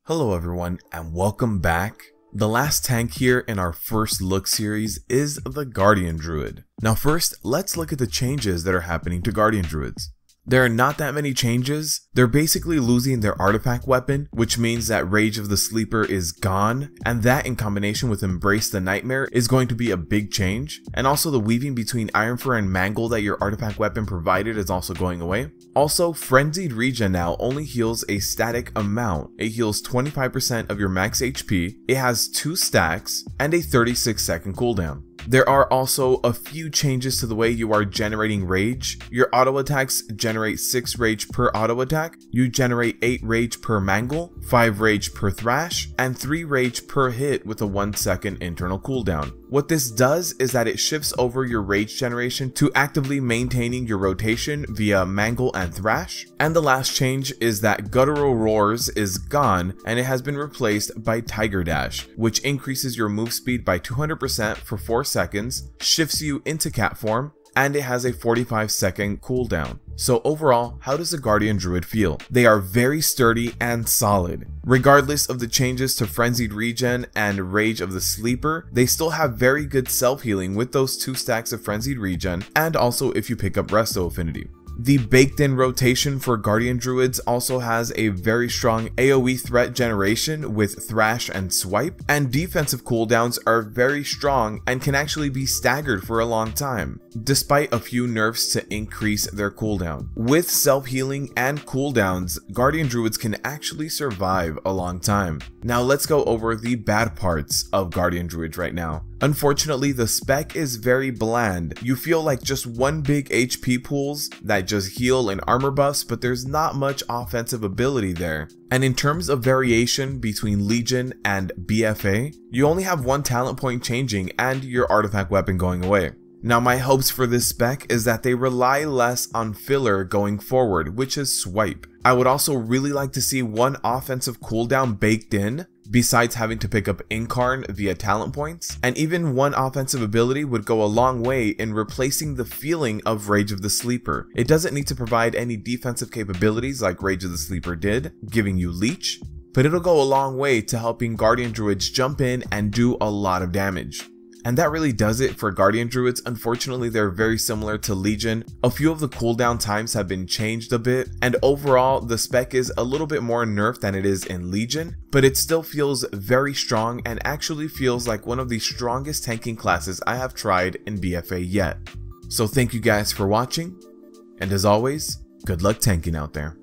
Hello everyone and welcome back. The last tank here in our first look series is the Guardian Druid. Now first, let's look at the changes that are happening to Guardian Druids. There are not that many changes. They're basically losing their artifact weapon, which means that Rage of the Sleeper is gone, and that in combination with Embrace the Nightmare is going to be a big change. And also the weaving between Ironfur and Mangle that your artifact weapon provided is also going away. Also, Frenzied Regen now only heals a static amount. It heals 25% of your max HP, it has 2 stacks, and a 36-second cooldown. There are also a few changes to the way you are generating rage. Your auto attacks generate 6 rage per auto attack, you generate 8 rage per mangle, 5 rage per thrash, and 3 rage per hit with a 1-second internal cooldown. What this does is that it shifts over your rage generation to actively maintaining your rotation via mangle and thrash. And the last change is that Guttural Roars is gone and it has been replaced by Tiger Dash, which increases your move speed by 200% for 4 seconds, shifts you into cat form, and it has a 45-second cooldown. So overall, how does the Guardian Druid feel? They are very sturdy and solid. Regardless of the changes to Frenzied Regen and Rage of the Sleeper, they still have very good self-healing with those 2 stacks of Frenzied Regen, and also if you pick up Resto Affinity. The baked-in rotation for Guardian Druids also has a very strong AoE threat generation with Thrash and Swipe, and defensive cooldowns are very strong and can actually be staggered for a long time, despite a few nerfs to increase their cooldown. With self-healing and cooldowns, Guardian Druids can actually survive a long time. Now let's go over the bad parts of Guardian Druids right now. Unfortunately, the spec is very bland. You feel like just one big HP pools that just heal and armor buffs, but there's not much offensive ability there. And in terms of variation between Legion and BFA, you only have 1 talent point changing and your artifact weapon going away. Now my hopes for this spec is that they rely less on filler going forward, which is Swipe. I would also really like to see 1 offensive cooldown baked in, besides having to pick up Incarn via talent points, and even 1 offensive ability would go a long way in replacing the feeling of Rage of the Sleeper. It doesn't need to provide any defensive capabilities like Rage of the Sleeper did, giving you Leech, but it'll go a long way to helping Guardian Druids jump in and do a lot of damage. And that really does it for Guardian Druids. Unfortunately, they're very similar to Legion. A few of the cooldown times have been changed a bit, and overall the spec is a little bit more nerfed than it is in Legion, but it still feels very strong and actually feels like one of the strongest tanking classes I have tried in BFA yet. So thank you guys for watching, and as always, good luck tanking out there.